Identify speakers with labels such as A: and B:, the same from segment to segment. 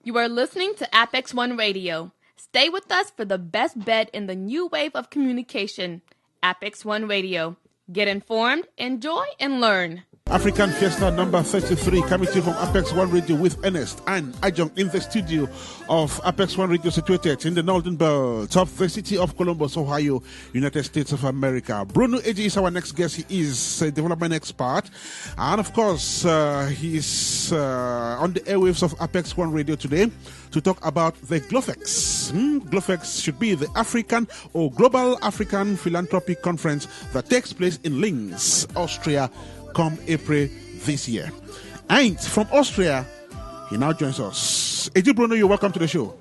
A: You are listening to Apex One Radio. Stay with us for the best bet in the new wave of communication. Apex One Radio. Get informed, enjoy, and learn.
B: African Fiesta number 33, coming to you from Apex One Radio with Ernest and Adjunct in the studio of Apex One Radio, situated in the Northern Belt of the city of Columbus, Ohio, United States of America. Bruno Eddy is our next guest. He is a development expert, and of course, he's on the airwaves of Apex One Radio today to talk about the GLOFLEX. GLOFLEX should be the African or Global African Philanthropic Conference that takes place in Linz, Austria, come April this year. And from Austria, he now joins us. Eddy Bruno, you're welcome to the show.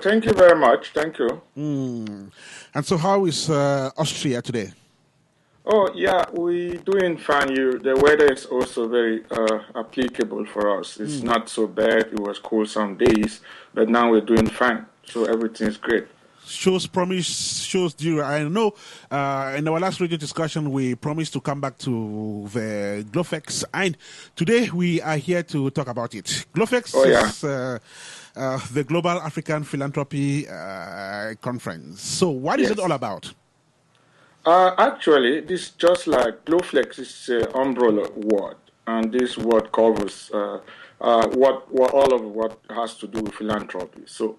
C: Thank you very much. Thank you.
B: And so how is Austria today?
C: Oh, yeah, we're doing fine here. The weather is also very applicable for us. It's not so bad. It was cold some days, but now we're doing fine. So everything is great.
B: Shows promise, shows due. I know in our last radio discussion, we promised to come back to the GLOFLEX, and today we are here to talk about it. GLOFLEX is the Global African Philanthropy Conference. So what is it all about?
C: Actually, this just like GLOFLEX is an umbrella word, and this word covers all of what has to do with philanthropy. So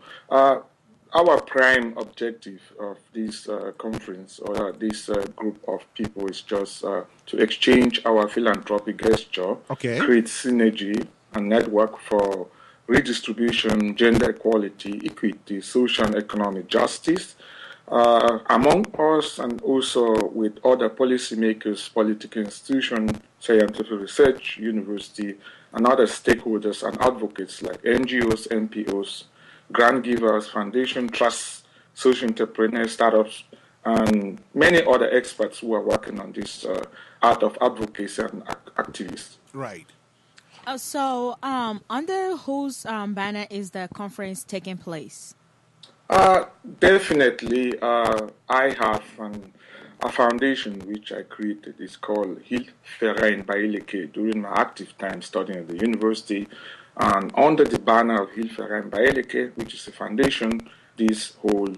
C: our prime objective of this conference or this group of people is just to exchange our philanthropic gesture, create synergy and network for redistribution, gender equality, equity, social and economic justice among us and also with other policymakers, political institutions, scientific research, university, and other stakeholders and advocates like NGOs, NPOs, grant givers, foundation, trusts, social entrepreneurs, startups, and many other experts who are working on this art of advocacy and activists.
B: Right.
D: So, under whose banner is the conference taking place?
C: Definitely, I have a foundation which I created. It's called Hilfverein Baeleke during my active time studying at the university. And under the banner of Hilfverein Baeleke, which is a foundation, this whole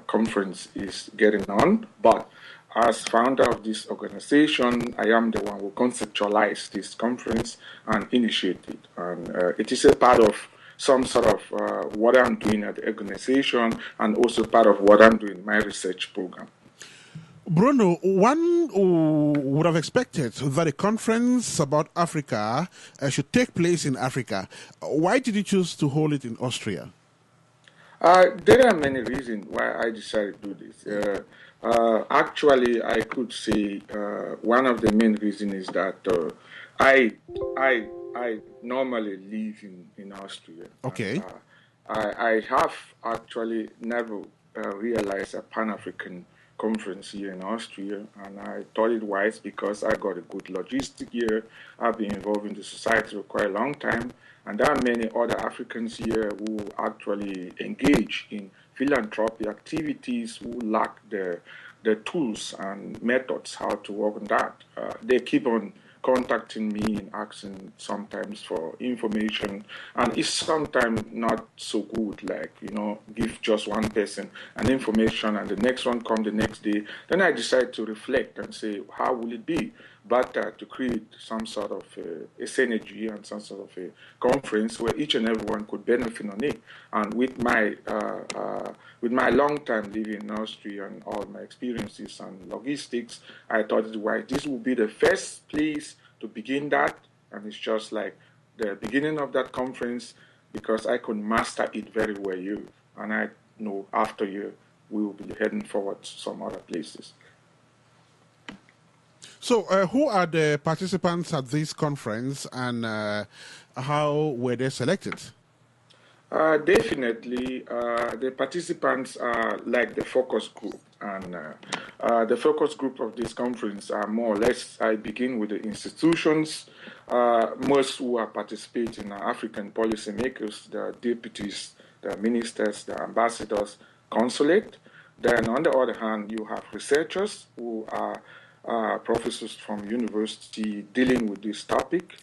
C: conference is getting on. But as founder of this organization, I am the one who conceptualized this conference and initiated it. And it is a part of some sort of what I'm doing at the organization and also part of what I'm doing in my research program.
B: Bruno, one would have expected that a conference about Africa should take place in Africa. Why did you choose to hold it in Austria?
C: There are many reasons why I decided to do this. Actually, I could say one of the main reasons is that I normally live in Austria.
B: Okay.
C: I have actually never realized a Pan-African conference here in Austria, and I thought it wise because I got a good logistic here. I've been involved in the society for quite a long time, and there are many other Africans here who actually engage in philanthropy activities who lack the tools and methods how to work on that. They keep on contacting me and asking sometimes for information, and it's sometimes not so good, like, give just one person an information and the next one come the next day. Then I decide to reflect and say, how will it be better to create some sort of a synergy and some sort of a conference where each and everyone could benefit on it. And with my long time living in Austria and all my experiences and logistics, I thought this would be the first place to begin that, and it's just like the beginning of that conference because I could master it very well here, and I know after here we will be heading forward to some other places.
B: So, who are the participants at this conference, and how were they selected?
C: Definitely, the participants are like the focus group, and the focus group of this conference are more or less, I begin with the institutions. Most who are participating are African policymakers, the deputies, the ministers, the ambassadors, consulate. Then on the other hand, you have researchers who are professors from university dealing with this topic,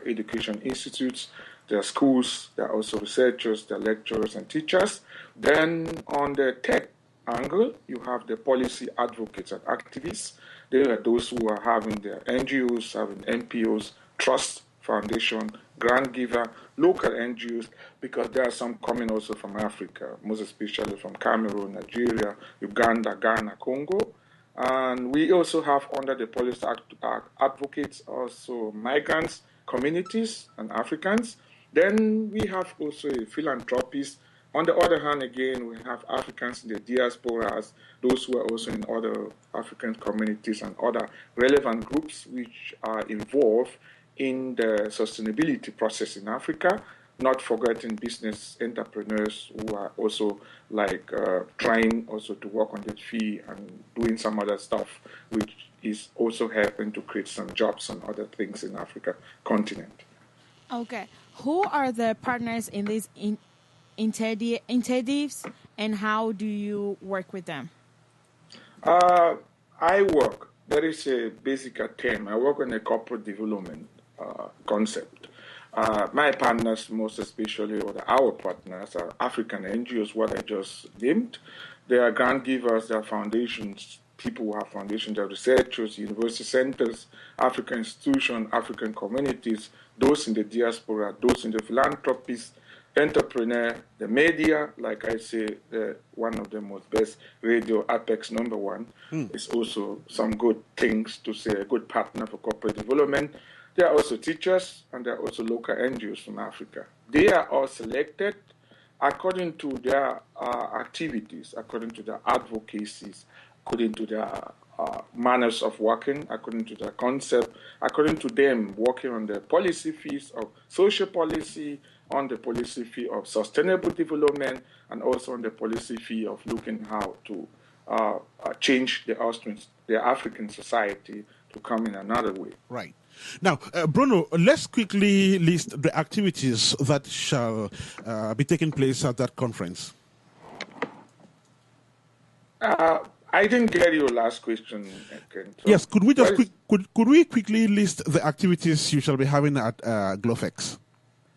C: education institutes, There are schools, there are also researchers, there are lecturers and teachers. Then on the tech angle, you have the policy advocates and activists. They are those who are having their NGOs, having NPOs, trusts, foundation, grant giver, local NGOs, because there are some coming also from Africa, most especially from Cameroon, Nigeria, Uganda, Ghana, Congo. And we also have under the policy advocates also migrants, communities, and Africans. Then we have also philanthropists. On the other hand, again, we have Africans in the diasporas, those who are also in other African communities and other relevant groups which are involved in the sustainability process in Africa, not forgetting business entrepreneurs who are also trying also to work on the fee and doing some other stuff, which is also helping to create some jobs and other things in Africa continent.
D: Okay. Who are the partners in these initiatives, and how do you work with them?
C: There is a basic term. I work on a corporate development concept. My partners, most especially, or our partners, are African NGOs, what I just named. They are grant givers, they are foundations, people who have foundations, they are researchers, university centers, African institutions, African communities, those in the diaspora, those in the philanthropies, entrepreneur, the media, like I say, one of the most best radio, Apex #1, is also some good things to say, a good partner for corporate development. There are also teachers, and there are also local NGOs from Africa. They are all selected according to their activities, according to their advocacies, according to their manners of working, according to their concept, according to them working on the policy fields of social policy, on the policy field of sustainable development, and also on the policy field of looking how to change the African society to come in another way.
B: Right. Now, Bruno, let's quickly list the activities that shall be taking place at that conference.
C: I didn't get your last question, Ken. So
B: yes, could we just could we quickly list the activities you shall be having at GLOFLEX?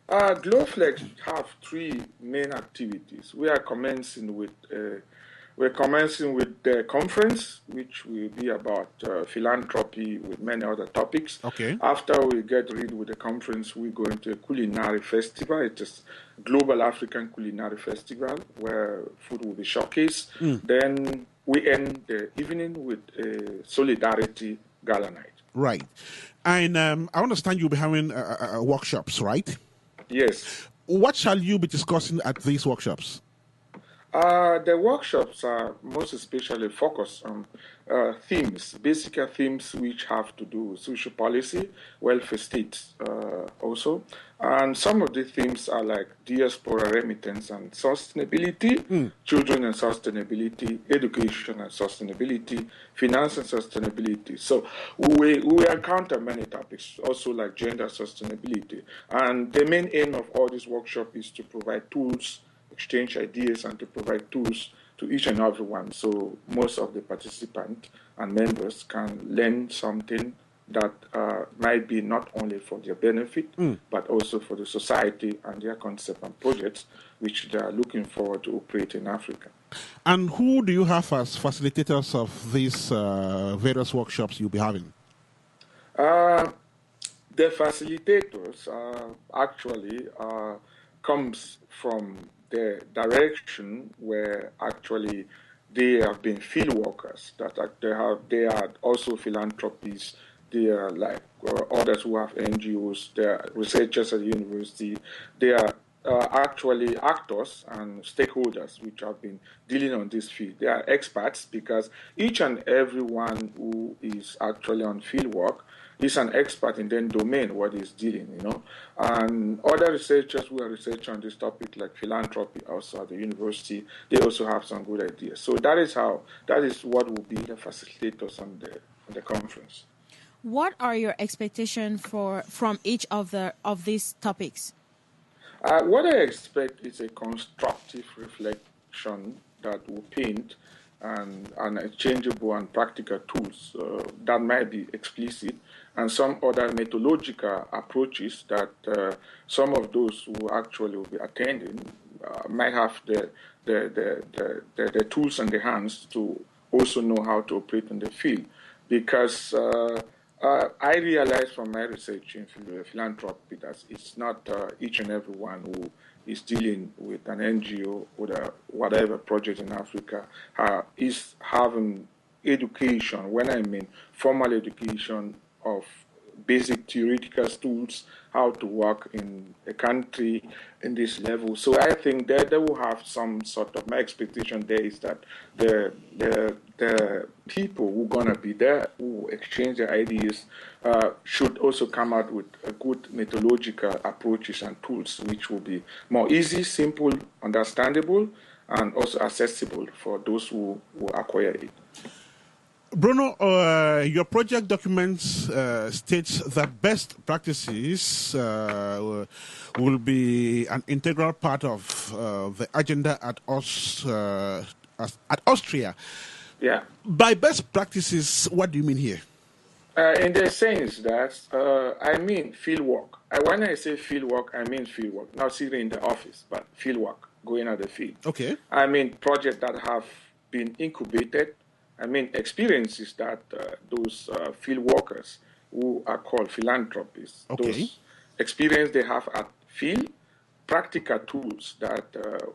C: GLOFLEX have three main activities. We are commencing with the conference, which will be about philanthropy with many other topics.
B: Okay.
C: After we get rid with the conference, we go into a culinary festival. It is Global African Culinary Festival, where food will be showcased. Then we end the evening with a solidarity gala night.
B: Right. And I understand you'll be having workshops, right?
C: Yes.
B: What shall you be discussing at these workshops?
C: The workshops are most especially focused on themes, basic themes which have to do with social policy, welfare states also. And some of the themes are like diaspora remittance and sustainability, children and sustainability, education and sustainability, finance and sustainability. So we encounter many topics, also like gender sustainability. And the main aim of all this workshop is to provide tools, exchange ideas, and to provide tools to each and every one. So most of the participants and members can learn something that might be not only for their benefit, but also for the society and their concept and projects which they are looking forward to operate in Africa.
B: And who do you have as facilitators of these various workshops you'll be having?
C: The facilitators actually comes from the direction where actually they have been field workers, they are also philanthropists, they are like others who have NGOs, they are researchers at the university, they are actually actors and stakeholders which have been dealing on this field. They are experts because each and every one who is actually on field work is an expert in their domain, what he's dealing, And other researchers who are researching on this topic, like philanthropy, also at the university, they also have some good ideas. So that is what will be the facilitators on the conference.
D: What are your expectations from each of these topics?
C: What I expect is a constructive reflection that will paint and exchangeable and practical tools that might be explicit, and some other methodological approaches that some of those who actually will be attending might have the tools in their hands to also know how to operate in the field. Because I realized from my research in philanthropy that it's not each and every one who is dealing with an NGO or whatever project in Africa is having education. When I mean formal education of basic theoretical tools, how to work in a country in this level. So I think that they will have some sort of, my expectation there is that the people who are going to be there, who exchange their ideas, should also come out with a good methodological approaches and tools, which will be more easy, simple, understandable, and also accessible for those who acquire it.
B: Bruno, your project documents states that best practices will be an integral part of the agenda at Austria.
C: Yeah.
B: By best practices, what do you mean here?
C: In the sense that I mean field work. When I say field work, I mean field work, not sitting in the office, but field work, going at the field.
B: Okay.
C: I mean projects that have been incubated. I mean experiences that those field workers who are called philanthropists, those experience they have at field, practical tools that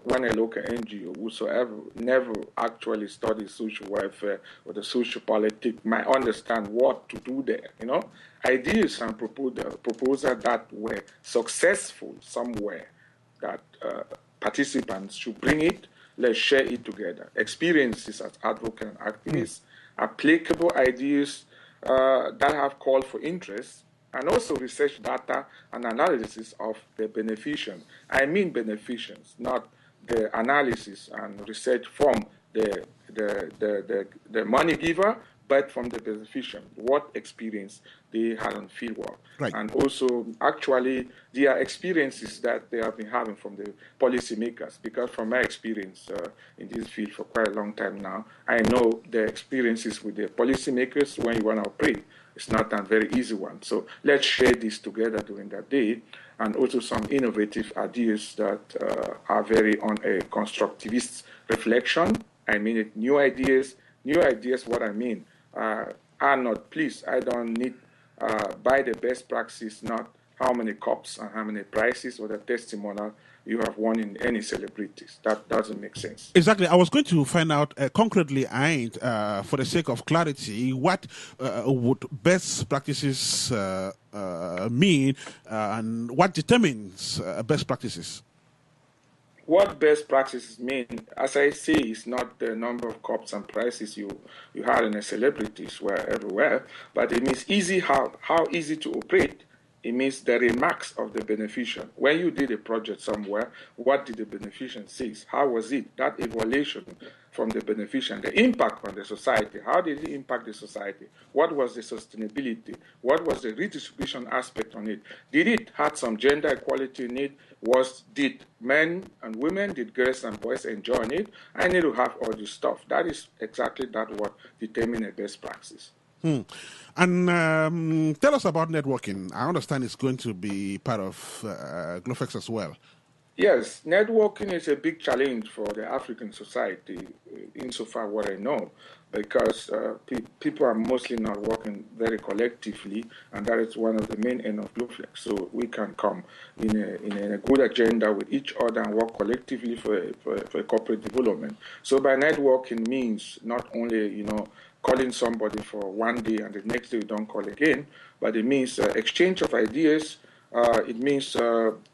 C: when a local NGO whosoever never actually studies social welfare or the social politics might understand what to do there, ideas and proposals that were successful somewhere that participants should bring it. Let's share it together. Experiences as advocates and activists, applicable ideas that have called for interest, and also research data and analysis of the beneficiaries. I mean beneficiaries, not the analysis and research from the money giver, but from the beneficiary, what experience they had on field work.
B: Right.
C: And also, actually, their experiences that they have been having from the policymakers, because from my experience in this field for quite a long time now, I know the experiences with the policymakers when you want to operate. It's not a very easy one. So let's share this together during that day, and also some innovative ideas that are very on a constructivist reflection. I mean it, new ideas, what I mean are not, please, I don't need buy the best practice, not how many cups and how many prizes or the testimonial you have won in any celebrities. That doesn't make sense.
B: Exactly. I was going to find out concretely, for the sake of clarity, what would best practices mean and what determines best practices?
C: What best practices mean, as I say, is not the number of cups and prizes you had in the celebrities were everywhere, but it means how easy to operate. It means the remarks of the beneficiary. When you did a project somewhere, what did the beneficiary say? How was it? That evaluation from the beneficiary, the impact on the society. How did it impact the society? What was the sustainability? What was the redistribution aspect on it? Did it have some gender equality in it? Did men and women, did girls and boys enjoy it? I need to have all this stuff. That is exactly what determines a best practice.
B: And tell us about networking. I understand it's going to be part of GLOFLEX as well.
C: Yes, networking is a big challenge for the African society, insofar what I know, because people are mostly not working very collectively, and that is one of the main aims of GLOFLEX. So we can come in a good agenda with each other and work collectively for corporate development. So by networking means not only, calling somebody for one day and the next day you don't call again, but it means exchange of ideas. It means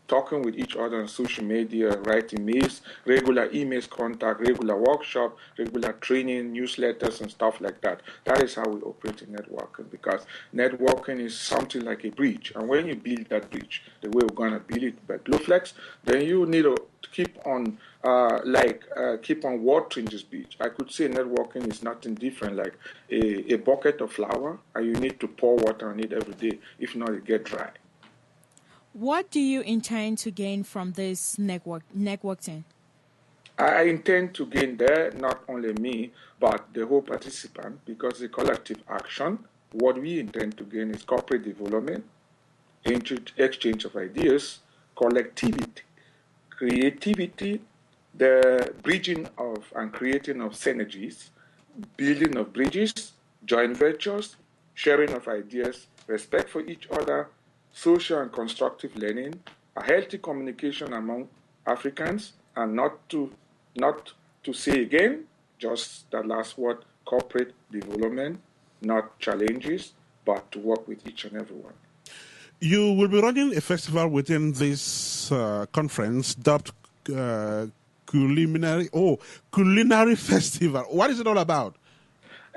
C: talking with each other on social media, writing mails, regular emails contact, regular workshop, regular training, newsletters, and stuff like that. That is how we operate in networking, because networking is something like a bridge. And when you build that bridge, the way we're going to build it by GLOFLEX, then you need to keep on keep on watering this bridge. I could say networking is nothing different like a bucket of flour, and you need to pour water on it every day. If not, it gets dry.
D: What do you intend to gain from this networking?
C: I intend to gain there, not only me, but the whole participant, because the collective action, what we intend to gain is corporate development, exchange of ideas, collectivity, creativity, the bridging of and creating of synergies, building of bridges, joint ventures, sharing of ideas, respect for each other, social and constructive learning, a healthy communication among Africans, and not to say again, just the last word, corporate development, not challenges, but to work with each and everyone.
B: You will be running a festival within this conference dubbed Culinary Festival. What is it all about?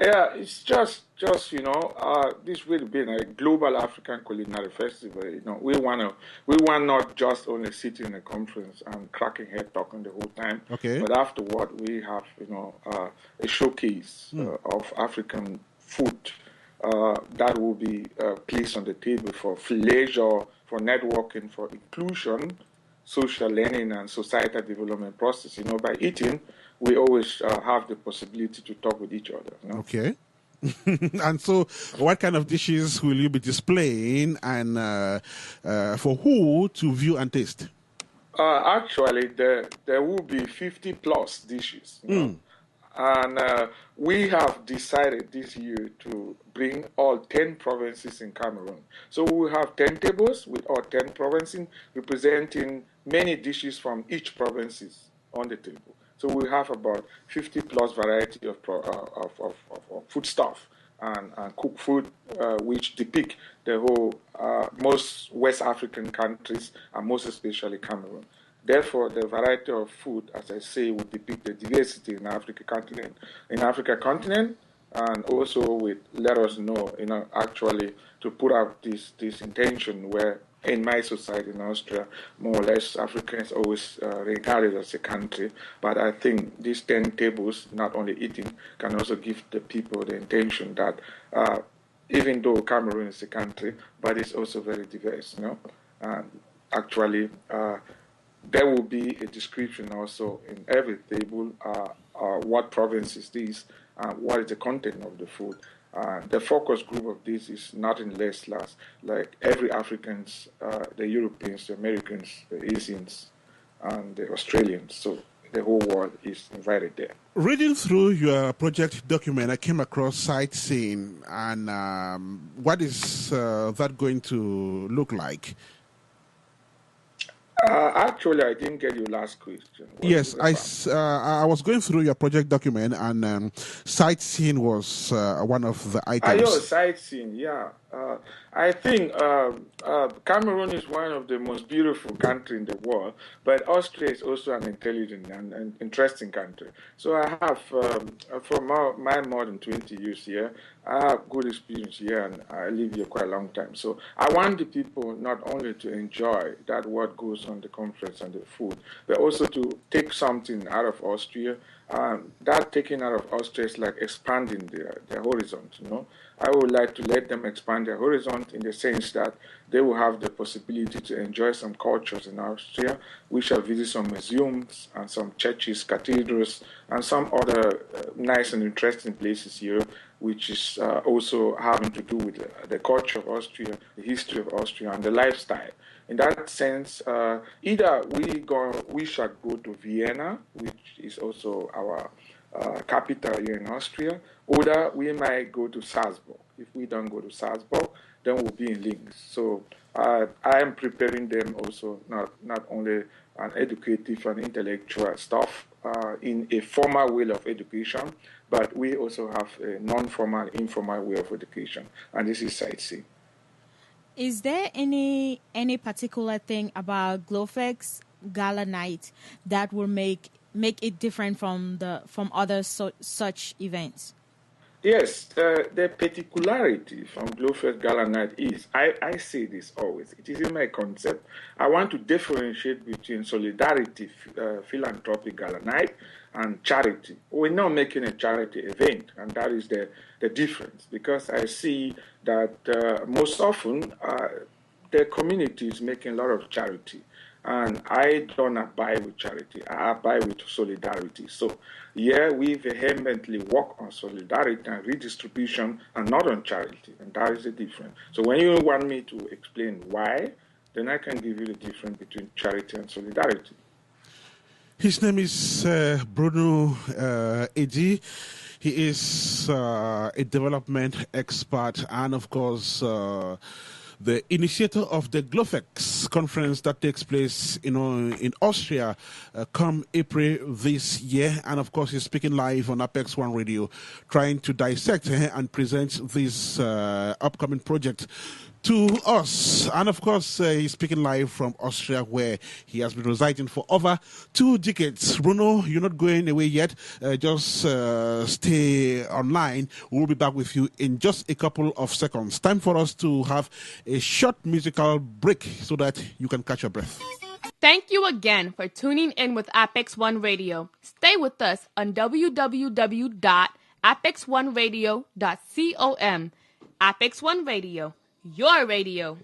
C: Yeah, it's just this will be a global African culinary festival. We want not just only sit in a conference and cracking head talking the whole time.
B: Okay.
C: But afterward, we have a showcase of African food that will be placed on the table for leisure, for networking, for inclusion, social learning, and societal development process. By eating, we always have the possibility to talk with each other.
B: Okay. And so, what kind of dishes will you be displaying, and for who to view and taste?
C: Actually, there will be 50 plus dishes. And we have decided this year to bring all 10 provinces in Cameroon. So we have 10 tables with all 10 provinces representing many dishes from each provinces on the table. So we have about 50 plus variety of food stuff and cooked food, which depict the whole most West African countries and most especially Cameroon. Therefore, the variety of food, as I say, would depict the diversity in Africa continent, and also would let us know, actually to put out this intention where in my society in Austria, more or less, Africa is always regarded as a country. But I think these 10 tables, not only eating, can also give the people the intention that even though Cameroon is a country, but it's also very diverse, And actually, there will be a description also in every table, what province is this, what is the content of the food. The focus group of this is nothing less like every Africans, the Europeans, the Americans, the Asians, and the Australians. So the whole world is invited there.
B: Reading through your project document, I came across sightseeing, and what is that going to look like?
C: Actually, I didn't get your last question.
B: Yes, I was going through your project document, and sightseeing was one of the items.
C: Sightseeing, yeah. I think Cameroon is one of the most beautiful countries in the world, but Austria is also an intelligent and interesting country. So I have, for my more than 20 years here, I have good experience here, and I live here quite a long time. So I want the people not only to enjoy that what goes on the conference and the food, but also to take something out of Austria. That taking out of Austria is like expanding their horizon, I would like to let them expand their horizon in the sense that they will have the possibility to enjoy some cultures in Austria. We shall visit some museums and some churches, cathedrals, and some other nice and interesting places here, which is also having to do with the culture of Austria, the history of Austria, and the lifestyle. In that sense, either we shall go to Vienna, which is also our capital here in Austria, or we might go to Salzburg. If we don't go to Salzburg, then we'll be in Linz. So I am preparing them also not only an educative and intellectual stuff in a formal way of education, but we also have a non-formal, informal way of education, and this is sightseeing.
D: Is there any particular thing about GLOFLEX Gala Night that will make it different from other such events?
C: Yes, the particularity from GLOFLEX Gala Night is, I say this always, it is in my concept, I want to differentiate between solidarity, philanthropic Gala Night, and charity. We're not making a charity event, and that is the difference, because I see that most often the community is making a lot of charity. And I don't abide with charity. I abide with solidarity. So here we vehemently work on solidarity and redistribution and not on charity. And that is the difference. So when you want me to explain why, then I can give you the difference between charity and solidarity.
B: His name is Bruno Eddy. He is a development expert and, of course, the initiator of the GLOFLEX conference that takes place, in Austria come April this year. And of course, he's speaking live on Apex One Radio, trying to dissect and present this upcoming project to us. And of course, he's speaking live from Austria, where he has been residing for over 2 decades. Bruno, you're not going away yet. Just stay online. We'll be back with you in just a couple of seconds. Time for us to have a short musical break so that you can catch your breath.
A: Thank you again for tuning in with Apex One Radio. Stay with us on www.apexoneradio.com. Apex One Radio, your radio.